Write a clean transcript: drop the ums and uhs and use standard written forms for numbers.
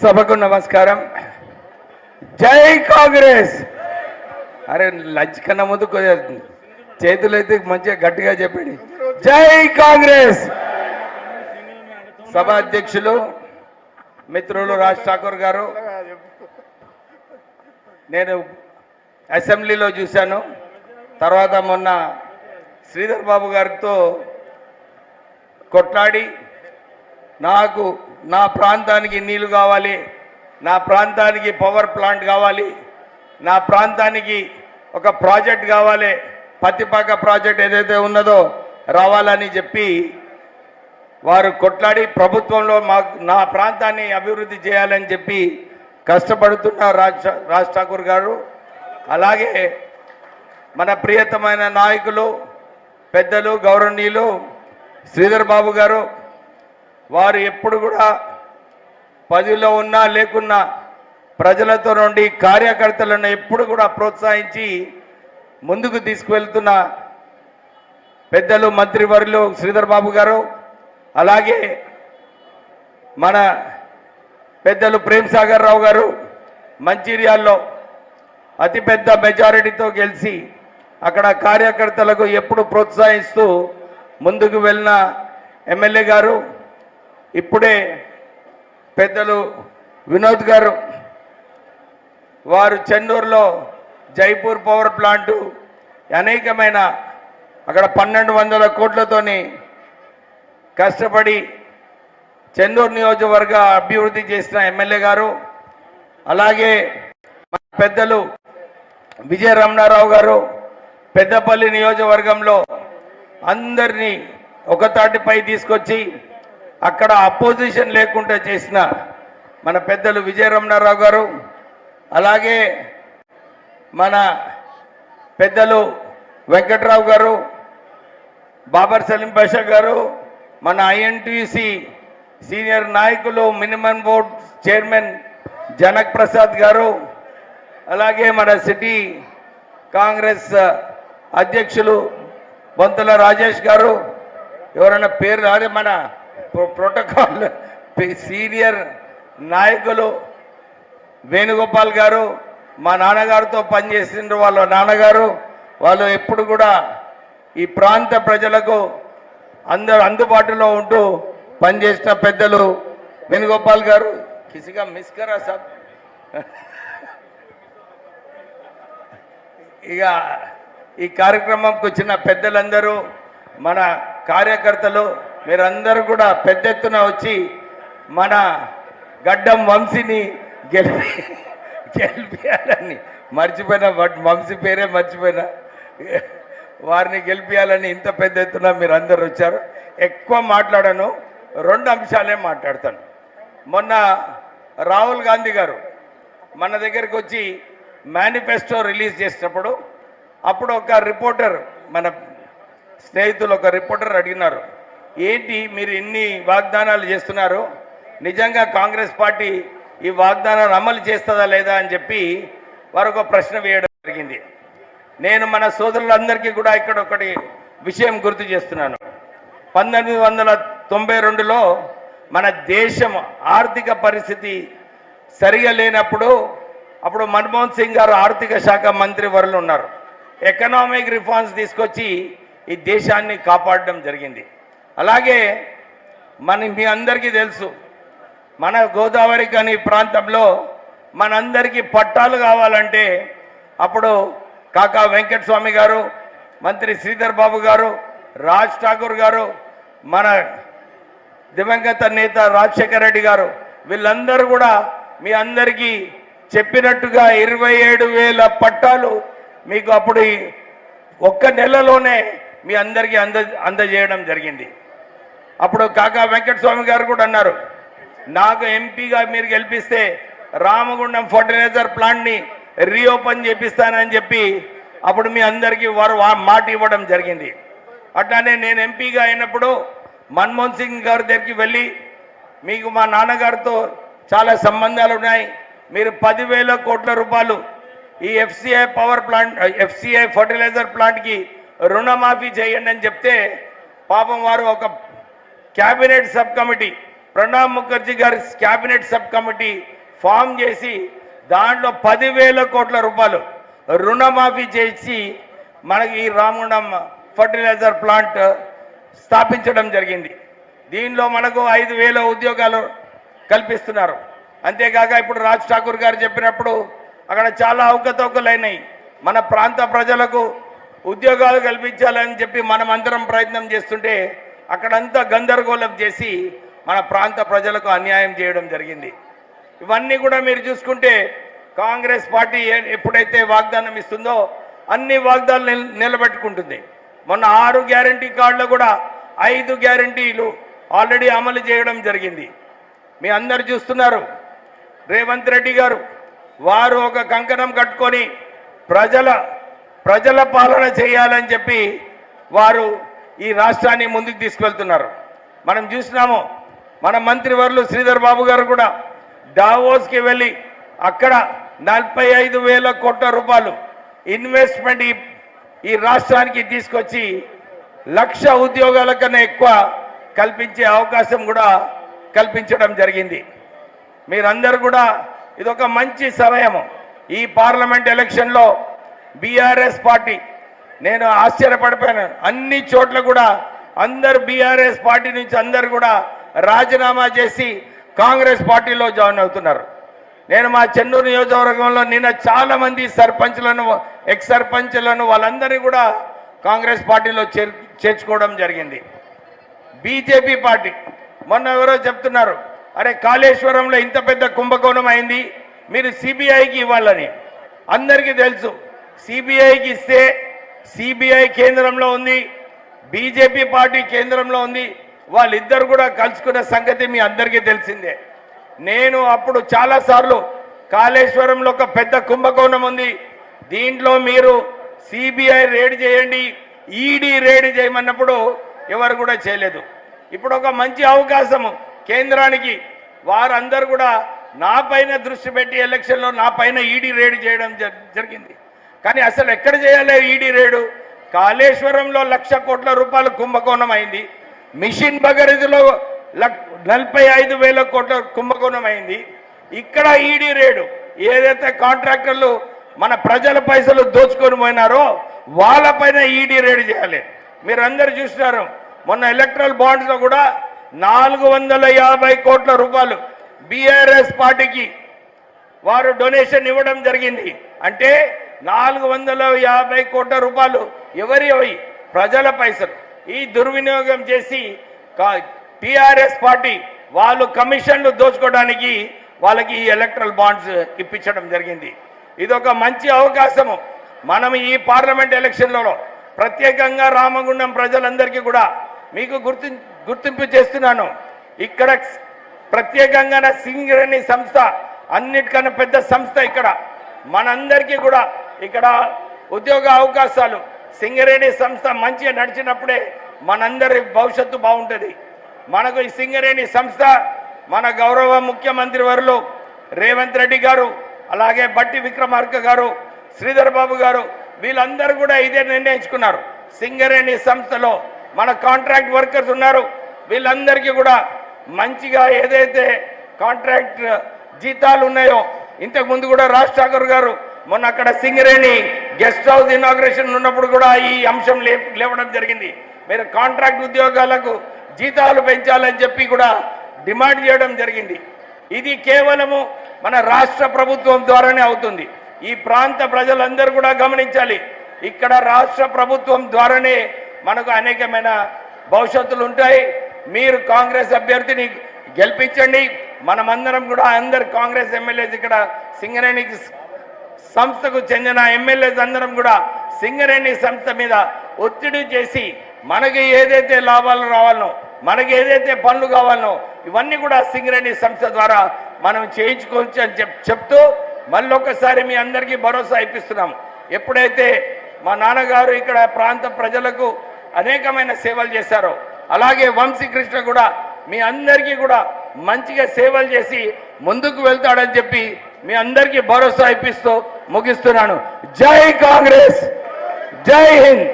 సభకు నమస్కారం. జై కాంగ్రెస్. అరే లంచ్ కన్నా ముందు చేతులు అయితే మంచిగా గట్టిగా చెప్పండి. జై కాంగ్రెస్. సభ అధ్యక్షులు మిత్రులు రాజ్ ఠాకూర్ గారు, నేను అసెంబ్లీలో చూశాను, తర్వాత మొన్న శ్రీధర్ బాబు గారితో కొట్లాడి నాకు నా ప్రాంతానికి నీళ్లు కావాలి, నా ప్రాంతానికి పవర్ ప్లాంట్ కావాలి, నా ప్రాంతానికి ఒక ప్రాజెక్ట్ కావాలి, పత్తిపాక ప్రాజెక్ట్ ఏదైతే ఉన్నదో రావాలని చెప్పి వారు కొట్లాడి ప్రభుత్వంలో నా ప్రాంతాన్ని అభివృద్ధి చేయాలని చెప్పి కష్టపడుతున్న రాజ్ ఠాకూర్ గారు, అలాగే మన ప్రియతమైన నాయకులు పెద్దలు గౌరవనీయులు శ్రీధర్ బాబు గారు, వారు ఎప్పుడు కూడా పదవిలో ఉన్నా లేకున్నా ప్రజలతో నుండి కార్యకర్తలను ఎప్పుడు కూడా ప్రోత్సహించి ముందుకు తీసుకువెళ్తున్న పెద్దలు మంత్రివర్యులు శ్రీధర్ బాబు గారు, అలాగే మన పెద్దలు ప్రేమ్ సాగర్ రావు గారు మంచిర్యాల్లో అతిపెద్ద మెజారిటీతో గెలిచి అక్కడ కార్యకర్తలకు ఎప్పుడు ప్రోత్సహిస్తూ ముందుకు వెళ్ళిన ఎమ్మెల్యే గారు, ఇప్పుడే పెద్దలు వినోద్ గారు వారు చెన్నూరులో జైపూర్ పవర్ ప్లాంటు అనేకమైన అక్కడ 1200 కోట్లతోని కష్టపడి చెన్నూరు నియోజకవర్గ అభివృద్ధి చేసిన ఎమ్మెల్యే గారు, అలాగే పెద్దలు విజయ రమణారావు గారు పెద్దపల్లి నియోజకవర్గంలో అందరినీ ఒక తాటిపై తీసుకొచ్చి అక్కడ అపోజిషన్ లేకుండా చేసిన మన పెద్దలు విజయ రమణారావు గారు, అలాగే మన పెద్దలు వెంకట్రావు గారు, బాబర్ సలీం పాషా గారు, మన ఐఎన్టీసీ సీనియర్ నాయకులు minimum board chairman Janak Prasad గారు, అలాగే మన సిటీ కాంగ్రెస్ అధ్యక్షులు బొంతల రాజేష్ గారు, ఎవరైనా పేరు రాదే మన ప్రోటోకాల్ సీనియర్ నాయకులు వేణుగోపాల్ గారు, మా నాన్నగారితో పనిచేసిండ్రు వాళ్ళ నాన్నగారు, వాళ్ళు ఎప్పుడు కూడా ఈ ప్రాంత ప్రజలకు అందుబాటులో ఉంటూ పనిచేసిన పెద్దలు వేణుగోపాల్ గారు. కిసిగా మిస్ కరా సాబ్. ఇక ఈ కార్యక్రమంకి వచ్చిన పెద్దలందరూ మన కార్యకర్తలు మీరందరూ కూడా పెద్ద ఎత్తున వచ్చి మన గడ్డం వంశీని గెలిపియాలని మర్చిపోయినా, వంశీ పేరే మర్చిపోయినా, వారిని గెలిపియాలని ఇంత పెద్ద ఎత్తున మీరందరూ వచ్చారు. ఎక్కువ మాట్లాడను, 2 అంశాలే మాట్లాడతాను. మొన్న రాహుల్ గాంధీ గారు మన దగ్గరికి వచ్చి మేనిఫెస్టో రిలీజ్ చేసినప్పుడు అప్పుడు ఒక రిపోర్టర్, మన స్నేహితులు ఒక రిపోర్టర్ అడిగినారు, ఏంటి మీరు ఇన్ని వాగ్దానాలు చేస్తున్నారు, నిజంగా కాంగ్రెస్ పార్టీ ఈ వాగ్దానాలు అమలు చేస్తుందా లేదా అని చెప్పి వారు ఒక ప్రశ్న వేయడం జరిగింది. నేను మన సోదరులందరికీ కూడా ఇక్కడ ఒకటి విషయం గుర్తు చేస్తున్నాను. 1992లో మన దేశం ఆర్థిక పరిస్థితి సరిగా లేనప్పుడు అప్పుడు మన్మోహన్ సింగ్ గారు ఆర్థిక శాఖ మంత్రి వర్యులు ఉన్నారు. ఎకనామిక్ రిఫార్మ్స్ తీసుకొచ్చి ఈ దేశాన్ని కాపాడడం జరిగింది. అలాగే మీ అందరికీ తెలుసు, మన గోదావరి కని ప్రాంతంలో మనందరికీ పట్టాలు కావాలంటే అప్పుడు కాకా వెంకటస్వామి గారు, మంత్రి శ్రీధర్ బాబు గారు, రాజ్ ఠాకూర్ గారు, మన దివంగత నేత రాజశేఖర రెడ్డి గారు, వీళ్ళందరూ కూడా మీ అందరికీ చెప్పినట్టుగా 27,000 పట్టాలు మీకు అప్పుడు ఒక్క నెలలోనే మీ అందరికీ అందజేయడం జరిగింది. అప్పుడు కాకా వెంకటస్వామి గారు కూడా అన్నారు, నాకు ఎంపీగా మీరు గెలిపిస్తే రామగుండం ఫర్టిలైజర్ ప్లాంట్ని రీఓపెన్ చేపిస్తానని చెప్పి అప్పుడు మీ అందరికీ వారు మాట ఇవ్వడం జరిగింది. అట్లానే నేను ఎంపీగా అయినప్పుడు మన్మోహన్ సింగ్ గారి దగ్గరికి వెళ్ళి, మీకు మా నాన్నగారితో చాలా సంబంధాలు ఉన్నాయి, మీరు 10,000 కోట్ల రూపాయలు ఈ FCI power plant, FCI fertiliser ప్లాంట్కి రుణమాఫీ చేయండి అని చెప్తే పాపం వారు ఒక cabinet sub committee Pranab Mukherjee గారి క్యాబినెట్ సబ్ కమిటీ ఫామ్ చేసి దాంట్లో 10,000 కోట్ల రూపాయలు రుణమాఫీ చేసి మనకి ఈ రామగుండం ఫర్టిలైజర్ ప్లాంట్ స్థాపించడం జరిగింది. దీనిలో మనకు 5,000 ఉద్యోగాలు కల్పిస్తున్నారు. అంతేకాక ఇప్పుడు రాజ్ ఠాకూర్ గారు చెప్పినప్పుడు అక్కడ చాలా అవకతవకలైనాయి. మన ప్రాంత ప్రజలకు ఉద్యోగాలు కల్పించాలని చెప్పి మనం అందరం ప్రయత్నం చేస్తుంటే అక్కడంతా గందరగోళం చేసి మన ప్రాంత ప్రజలకు అన్యాయం చేయడం జరిగింది. ఇవన్నీ కూడా మీరు చూసుకుంటే కాంగ్రెస్ పార్టీ ఎప్పుడైతే వాగ్దానం ఇస్తుందో అన్ని వాగ్దానాలు నిలబెట్టుకుంటుంది. మొన్న 6 గ్యారంటీ కార్డులు కూడా 5 గ్యారంటీలు ఆల్రెడీ అమలు చేయడం జరిగింది. మీ అందరు చూస్తున్నారు. రేవంత్ రెడ్డి గారు వారు ఒక కంకణం కట్టుకొని ప్రజల పాలన చేయాలని చెప్పి వారు ఈ రాష్ట్రాన్ని ముందుకు తీసుకెళ్తున్నారు. మనం చూసినాము. మన మంత్రివర్యులు శ్రీధర్ బాబు గారు కూడా డావోస్కి వెళ్ళి అక్కడ 45,000 కోట్ల రూపాయలు ఇన్వెస్ట్మెంట్ ఈ రాష్ట్రానికి తీసుకొచ్చి 1,00,000 ఉద్యోగాల కన్నా ఎక్కువ కల్పించే అవకాశం కూడా కల్పించడం జరిగింది. మీరందరూ కూడా ఇదొక మంచి సమయము. ఈ పార్లమెంట్ ఎలక్షన్లో బీఆర్ఎస్ పార్టీ నేను ఆశ్చర్యపడిపోయాను. అన్ని చోట్ల కూడా అందరు బీఆర్ఎస్ పార్టీ నుంచి అందరు కూడా రాజీనామా చేసి కాంగ్రెస్ పార్టీలో జాయిన్ అవుతున్నారు. నేను మా చెన్నూరు నియోజకవర్గంలో నిన్న చాలా మంది సర్పంచ్లను ఎక్స్ సర్పంచ్లను వాళ్ళందరినీ కూడా కాంగ్రెస్ పార్టీలో చేర్చుకోవడం జరిగింది. బీజేపీ పార్టీ మొన్న ఎవరో చెప్తున్నారు, అరే కాళేశ్వరంలో ఇంత పెద్ద కుంభకోణం అయింది, మీరు సిబిఐకి ఇవ్వాలని. అందరికీ తెలుసు సిబిఐకి ఇస్తే సిబిఐ కేంద్రంలో ఉంది, బీజేపీ పార్టీ కేంద్రంలో ఉంది. వాళ్ళిద్దరు కూడా కలుసుకున్న సంగతి మీ అందరికీ తెలిసిందే. నేను అప్పుడు చాలాసార్లు కాళేశ్వరంలో ఒక పెద్ద కుంభకోణం ఉంది, దీంట్లో మీరు సిబిఐ రేడ్ చేయండి, ఈడీ రేడ్ చేయమన్నప్పుడు ఎవరు కూడా చేయలేదు. ఇప్పుడు ఒక మంచి అవకాశము కేంద్రానికి, వారందరూ కూడా నా పైన దృష్టి పెట్టి ఎలక్షన్లో నా పైన ఈడీ రేడ్ చేయడం జరిగింది. కానీ అసలు ఎక్కడ చేయాలి ఈడీ రేడు? కాళేశ్వరంలో 1,00,000 కోట్ల రూపాయలు కుంభకోణం అయింది. మిషన్ భగీరథలో 45,000 కోట్ల కుంభకోణం అయింది. ఇక్కడ ఈడీ రేడు ఏదైతే కాంట్రాక్టర్లు మన ప్రజల పైసలు దోచుకొని పోయినారో వాళ్ళపైన ఈడీ రేడు చేయాలి. మీరు అందరు చూసినారు, మొన్న ఎలక్ట్రల్ బాండ్స్లో కూడా 450 కోట్ల రూపాయలు బీఆర్ఎస్ పార్టీకి వారు డొనేషన్ ఇవ్వడం జరిగింది. అంటే 450 కోట్ల రూపాయలు ఎవరి ప్రజల పైసలు ఈ దుర్వినియోగం చేసి టిఆర్ఎస్ పార్టీ వాళ్ళు కమిషన్లు దోచుకోవడానికి వాళ్ళకి ఈ ఎలక్ట్రల్ బాండ్స్ ఇప్పించడం జరిగింది. ఇదొక మంచి అవకాశము. మనం ఈ పార్లమెంట్ ఎలక్షన్లలో ప్రత్యేకంగా రామగుండం ప్రజలందరికీ కూడా మీకు గుర్తింపు చేస్తున్నాను. ఇక్కడ ప్రత్యేకంగా సింగరేణి సంస్థ అన్నిటికన్నా పెద్ద సంస్థ. ఇక్కడ మనందరికీ కూడా ఇక్కడ ఉద్యోగ అవకాశాలు సింగరేణి సంస్థ మంచిగా నడిచినప్పుడే మనందరి భవిష్యత్తు బాగుంటుంది. మనకు ఈ సింగరేణి సంస్థ మన గౌరవ ముఖ్యమంత్రి వర్యులు రేవంత్ రెడ్డి గారు, అలాగే బట్టి విక్రమార్క గారు, శ్రీధర్ బాబు గారు వీళ్ళందరూ కూడా ఇదే నిర్ణయించుకున్నారు. సింగరేణి సంస్థలో మన కాంట్రాక్ట్ వర్కర్స్ ఉన్నారు, వీళ్ళందరికీ కూడా మంచిగా ఏదైతే కాంట్రాక్ట్ జీతాలు ఉన్నాయో, ఇంతకుముందు కూడా రాజ్ ఠాకూర్ గారు మొన్న అక్కడ సింగరేణి గెస్ట్ హౌస్ ఇనాగ్రేషన్ ఉన్నప్పుడు కూడా ఈ అంశం లేవడం జరిగింది. మీరు కాంట్రాక్ట్ ఉద్యోగాలకు జీతాలు పెంచాలని చెప్పి కూడా డిమాండ్ చేయడం జరిగింది. ఇది కేవలము మన రాష్ట్ర ప్రభుత్వం ద్వారానే అవుతుంది. ఈ ప్రాంత ప్రజలందరూ కూడా గమనించాలి, ఇక్కడ రాష్ట్ర ప్రభుత్వం ద్వారానే మనకు అనేకమైన భవిష్యత్తులు ఉంటాయి. మీరు కాంగ్రెస్ అభ్యర్థిని గెలిపించండి. మనమందరం కూడా అందరు కాంగ్రెస్ ఎమ్మెల్యేస్ ఇక్కడ సింగరేణి సంస్థకు చెందిన ఎమ్మెల్యేస్ అందరం కూడా సింగరేణి సంస్థ మీద ఒత్తిడి చేసి మనకి ఏదైతే లాభాలు రావాలనో, మనకి ఏదైతే పనులు కావాలనో ఇవన్నీ కూడా సింగరేణి సంస్థ ద్వారా మనం చేయించుకోవచ్చు అని చెప్తూ మళ్ళొకసారి మీ అందరికీ భరోసా ఇప్పిస్తున్నాము. ఎప్పుడైతే మా నాన్నగారు ఇక్కడ ప్రాంత ప్రజలకు అనేకమైన సేవలు చేశారో, అలాగే వంశీకృష్ణ కూడా మీ అందరికీ కూడా మంచిగా సేవలు చేసి ముందుకు వెళ్తాడని చెప్పి మీ అందరికీ భరోసా ఇప్పిస్తూ ముగిస్తున్నాను. జై కాంగ్రెస్, జై హింద్.